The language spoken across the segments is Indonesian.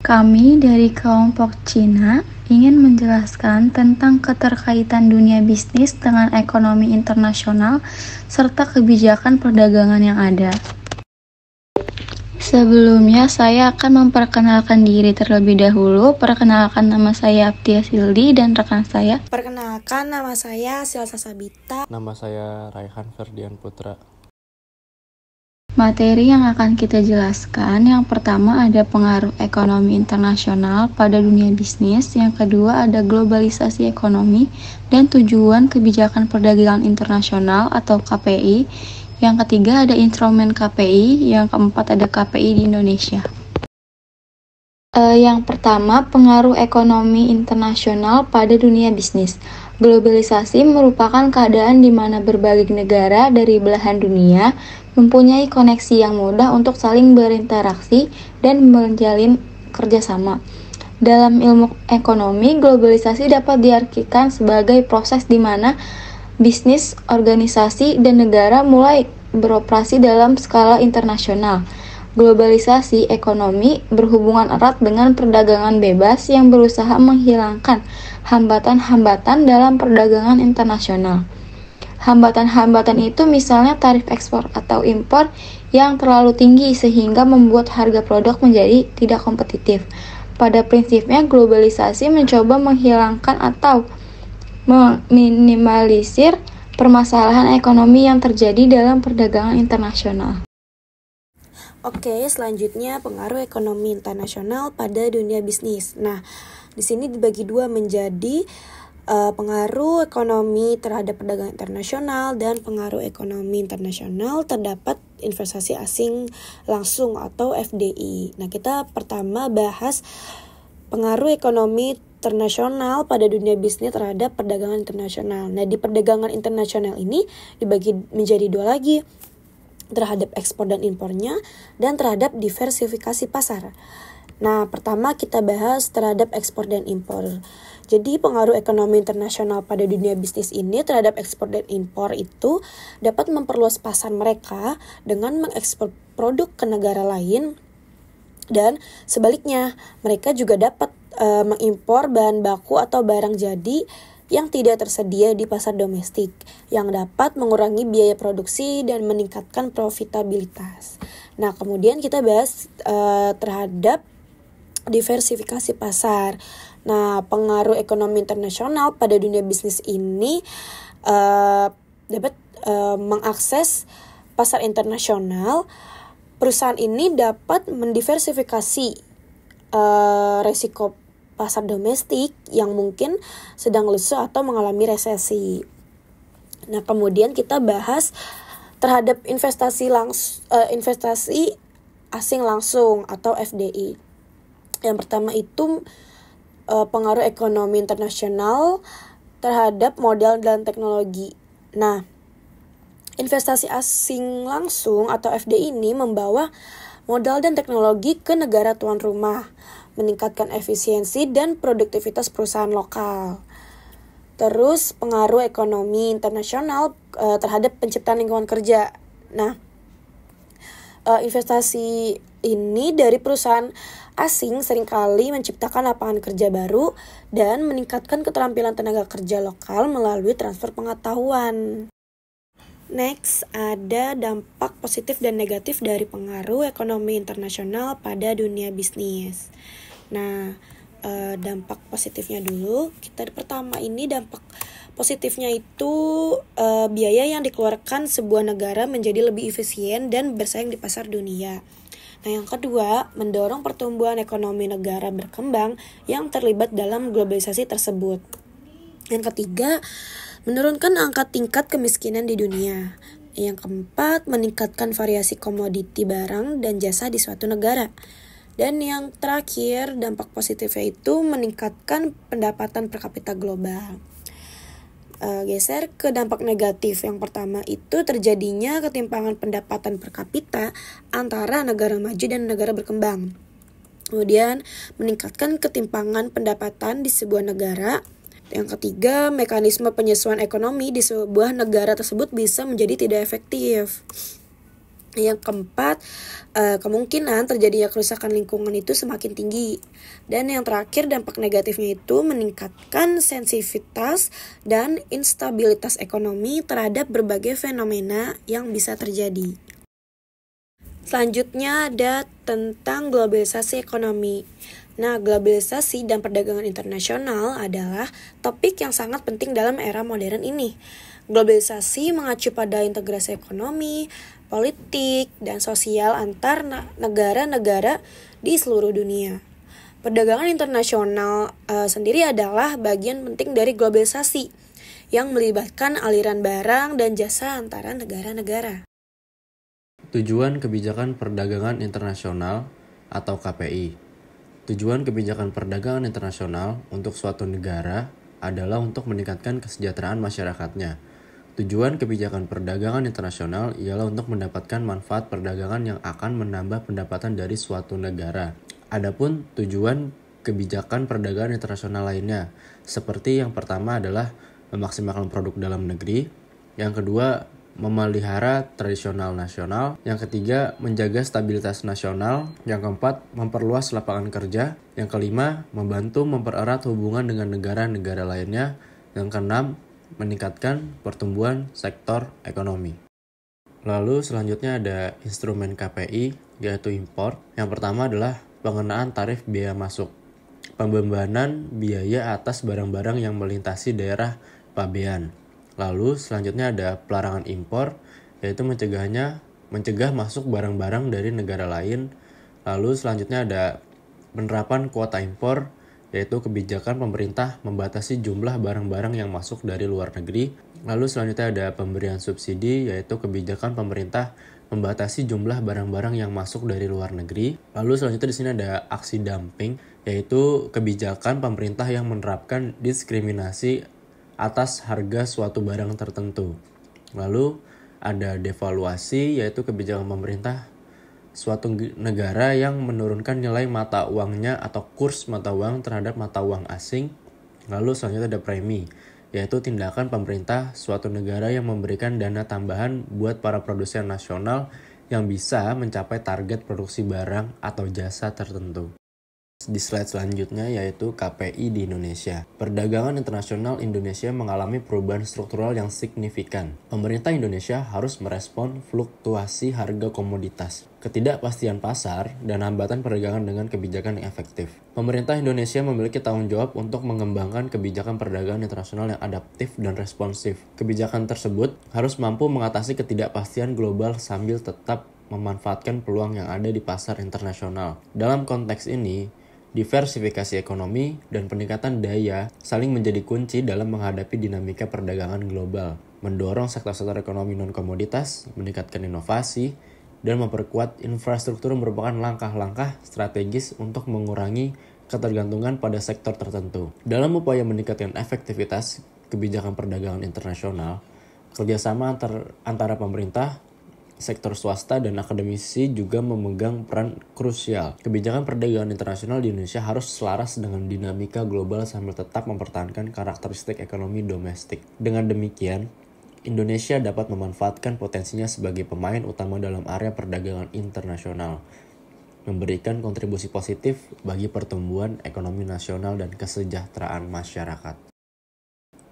Kami dari kelompok Cina ingin menjelaskan tentang keterkaitan dunia bisnis dengan ekonomi internasional serta kebijakan perdagangan yang ada. Sebelumnya, saya akan memperkenalkan diri terlebih dahulu. Perkenalkan, nama saya Aptia Sildi dan rekan saya. Perkenalkan, nama saya Silsa Sabita. Nama saya Raihan Ferdian Putra. Materi yang akan kita jelaskan, yang pertama ada pengaruh ekonomi internasional pada dunia bisnis, yang kedua ada globalisasi ekonomi dan tujuan kebijakan perdagangan internasional atau KPI, yang ketiga ada instrumen KPI, yang keempat ada KPI di Indonesia. Yang pertama, pengaruh ekonomi internasional pada dunia bisnis. Globalisasi merupakan keadaan di mana berbagai negara dari belahan dunia mempunyai koneksi yang mudah untuk saling berinteraksi dan menjalin kerjasama. Dalam ilmu ekonomi, globalisasi dapat diartikan sebagai proses di mana bisnis, organisasi, dan negara mulai beroperasi dalam skala internasional. Globalisasi ekonomi berhubungan erat dengan perdagangan bebas yang berusaha menghilangkan hambatan-hambatan dalam perdagangan internasional. Hambatan-hambatan itu misalnya tarif ekspor atau impor yang terlalu tinggi sehingga membuat harga produk menjadi tidak kompetitif. Pada prinsipnya, globalisasi mencoba menghilangkan atau meminimalisir permasalahan ekonomi yang terjadi dalam perdagangan internasional. Oke, selanjutnya pengaruh ekonomi internasional pada dunia bisnis. Nah, di sini dibagi dua menjadi pengaruh ekonomi terhadap perdagangan internasional dan pengaruh ekonomi internasional terdapat investasi asing langsung atau FDI. Nah, kita pertama bahas pengaruh ekonomi internasional pada dunia bisnis terhadap perdagangan internasional. Nah, di perdagangan internasional ini dibagi menjadi dua lagi, terhadap ekspor dan impornya dan terhadap diversifikasi pasar. Nah, pertama kita bahas terhadap ekspor dan impor. Jadi pengaruh ekonomi internasional pada dunia bisnis ini terhadap ekspor dan impor itu dapat memperluas pasar mereka dengan mengekspor produk ke negara lain, dan sebaliknya mereka juga dapat mengimpor bahan baku atau barang jadi yang tidak tersedia di pasar domestik, yang dapat mengurangi biaya produksi dan meningkatkan profitabilitas. Nah, kemudian kita bahas terhadap diversifikasi pasar. Nah, pengaruh ekonomi internasional pada dunia bisnis ini dapat mengakses pasar internasional. Perusahaan ini dapat mendiversifikasi resiko pasar domestik yang mungkin sedang lesu atau mengalami resesi. Nah, kemudian kita bahas terhadap investasi asing langsung atau FDI. Yang pertama itu pengaruh ekonomi internasional terhadap modal dan teknologi. Nah, investasi asing langsung atau FDI ini membawa modal dan teknologi ke negara tuan rumah, meningkatkan efisiensi dan produktivitas perusahaan lokal. Terus pengaruh ekonomi internasional terhadap penciptaan lingkungan kerja. Nah, investasi ini dari perusahaan asing seringkali menciptakan lapangan kerja baru dan meningkatkan keterampilan tenaga kerja lokal melalui transfer pengetahuan. Next, ada dampak positif dan negatif dari pengaruh ekonomi internasional pada dunia bisnis. Nah, dampak positifnya dulu. Pertama ini dampak positifnya itu biaya yang dikeluarkan sebuah negara menjadi lebih efisien dan bersaing di pasar dunia. Nah, yang kedua, mendorong pertumbuhan ekonomi negara berkembang yang terlibat dalam globalisasi tersebut. Yang ketiga, menurunkan angka tingkat kemiskinan di dunia. Yang keempat, meningkatkan variasi komoditi barang dan jasa di suatu negara. Dan yang terakhir, dampak positifnya itu meningkatkan pendapatan per kapita global. Geser ke dampak negatif. Yang pertama itu terjadinya ketimpangan pendapatan per kapita antara negara maju dan negara berkembang. Kemudian meningkatkan ketimpangan pendapatan di sebuah negara. Yang ketiga, mekanisme penyesuaian ekonomi di sebuah negara tersebut bisa menjadi tidak efektif. Yang keempat, kemungkinan terjadinya kerusakan lingkungan itu semakin tinggi. Dan yang terakhir, dampak negatifnya itu meningkatkan sensitivitas dan instabilitas ekonomi terhadap berbagai fenomena yang bisa terjadi. Selanjutnya ada tentang globalisasi ekonomi. Nah, globalisasi dan perdagangan internasional adalah topik yang sangat penting dalam era modern ini. Globalisasi mengacu pada integrasi ekonomi, politik, dan sosial antar negara-negara di seluruh dunia. Perdagangan internasional sendiri adalah bagian penting dari globalisasi yang melibatkan aliran barang dan jasa antara negara-negara. Tujuan Kebijakan Perdagangan Internasional atau KPI. Tujuan kebijakan perdagangan internasional untuk suatu negara adalah untuk meningkatkan kesejahteraan masyarakatnya. Tujuan kebijakan perdagangan internasional ialah untuk mendapatkan manfaat perdagangan yang akan menambah pendapatan dari suatu negara. Adapun tujuan kebijakan perdagangan internasional lainnya, seperti yang pertama adalah memaksimalkan produk dalam negeri, yang kedua memelihara tradisional nasional, yang ketiga menjaga stabilitas nasional, yang keempat memperluas lapangan kerja, yang kelima membantu mempererat hubungan dengan negara-negara lainnya, yang keenam meningkatkan pertumbuhan sektor ekonomi. Lalu selanjutnya ada instrumen KPI yaitu impor. Yang pertama adalah pengenaan tarif biaya masuk, pembebanan biaya atas barang-barang yang melintasi daerah pabean. Lalu selanjutnya ada pelarangan impor, yaitu mencegah masuk barang-barang dari negara lain. Lalu selanjutnya ada penerapan kuota impor, yaitu kebijakan pemerintah membatasi jumlah barang-barang yang masuk dari luar negeri. Lalu selanjutnya ada pemberian subsidi, yaitu kebijakan pemerintah membatasi jumlah barang-barang yang masuk dari luar negeri. Lalu selanjutnya di sini ada aksi dumping, yaitu kebijakan pemerintah yang menerapkan diskriminasi atas harga suatu barang tertentu. Lalu ada devaluasi, yaitu kebijakan pemerintah suatu negara yang menurunkan nilai mata uangnya atau kurs mata uang terhadap mata uang asing. Lalu selanjutnya ada premi, yaitu tindakan pemerintah suatu negara yang memberikan dana tambahan buat para produsen nasional yang bisa mencapai target produksi barang atau jasa tertentu. Di slide selanjutnya yaitu KPI di Indonesia. Perdagangan internasional Indonesia mengalami perubahan struktural yang signifikan. Pemerintah Indonesia harus merespon fluktuasi harga komoditas, ketidakpastian pasar, dan hambatan perdagangan dengan kebijakan yang efektif. Pemerintah Indonesia memiliki tanggung jawab untuk mengembangkan kebijakan perdagangan internasional yang adaptif dan responsif. Kebijakan tersebut harus mampu mengatasi ketidakpastian global sambil tetap memanfaatkan peluang yang ada di pasar internasional. Dalam konteks ini, diversifikasi ekonomi dan peningkatan daya saling menjadi kunci dalam menghadapi dinamika perdagangan global, mendorong sektor-sektor ekonomi non-komoditas, meningkatkan inovasi, dan memperkuat infrastruktur merupakan langkah-langkah strategis untuk mengurangi ketergantungan pada sektor tertentu. Dalam upaya meningkatkan efektivitas kebijakan perdagangan internasional, kerjasama antara pemerintah, sektor swasta, dan akademisi juga memegang peran krusial. Kebijakan perdagangan internasional di Indonesia harus selaras dengan dinamika global sambil tetap mempertahankan karakteristik ekonomi domestik. Dengan demikian, Indonesia dapat memanfaatkan potensinya sebagai pemain utama dalam area perdagangan internasional, memberikan kontribusi positif bagi pertumbuhan ekonomi nasional dan kesejahteraan masyarakat.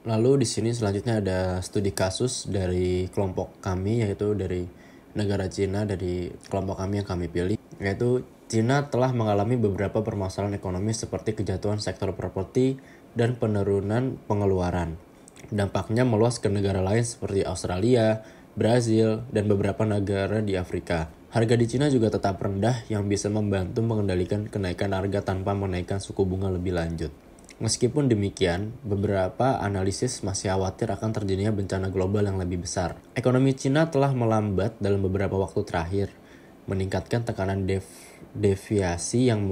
Lalu di sini selanjutnya ada studi kasus dari kelompok kami, yaitu dari negara Cina, dari kelompok kami yang kami pilih, yaitu Cina telah mengalami beberapa permasalahan ekonomi seperti kejatuhan sektor properti dan penurunan pengeluaran. Dampaknya meluas ke negara lain seperti Australia, Brazil, dan beberapa negara di Afrika. Harga di Cina juga tetap rendah yang bisa membantu mengendalikan kenaikan harga tanpa menaikkan suku bunga lebih lanjut. Meskipun demikian, beberapa analisis masih khawatir akan terjadinya bencana global yang lebih besar. Ekonomi Cina telah melambat dalam beberapa waktu terakhir, meningkatkan tekanan deviasi yang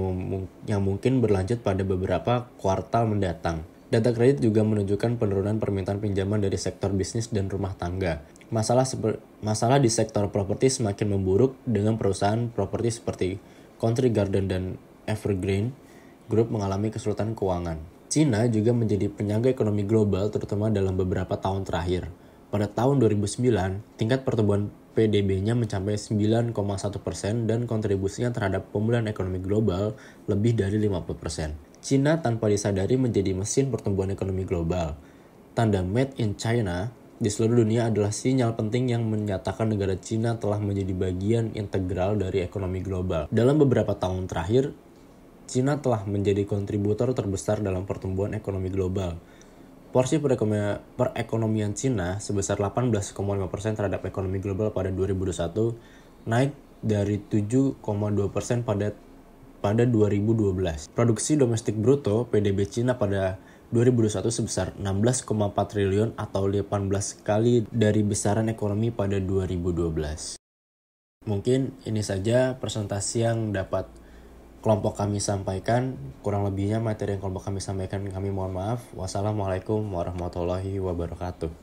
mungkin berlanjut pada beberapa kuartal mendatang. Data kredit juga menunjukkan penurunan permintaan pinjaman dari sektor bisnis dan rumah tangga. Masalah di sektor properti semakin memburuk dengan perusahaan properti seperti Country Garden dan Evergreen Group mengalami kesulitan keuangan. Cina juga menjadi penyangga ekonomi global terutama dalam beberapa tahun terakhir. Pada tahun 2009, tingkat pertumbuhan PDB-nya mencapai 9,1% dan kontribusinya terhadap pemulihan ekonomi global lebih dari 50%. Cina tanpa disadari menjadi mesin pertumbuhan ekonomi global. Tanda Made in China di seluruh dunia adalah sinyal penting yang menyatakan negara Cina telah menjadi bagian integral dari ekonomi global. Dalam beberapa tahun terakhir, Cina telah menjadi kontributor terbesar dalam pertumbuhan ekonomi global. Porsi perekonomian Cina sebesar 18,5% terhadap ekonomi global pada 2021, naik dari 7,2% pada 2012. Produksi domestik bruto PDB Cina pada 2021 sebesar 16,4 triliun atau 18 kali dari besaran ekonomi pada 2012. Mungkin ini saja presentasi yang dapat kelompok kami sampaikan. Kurang lebihnya materi yang kelompok kami sampaikan kami mohon maaf. Wassalamualaikum warahmatullahi wabarakatuh.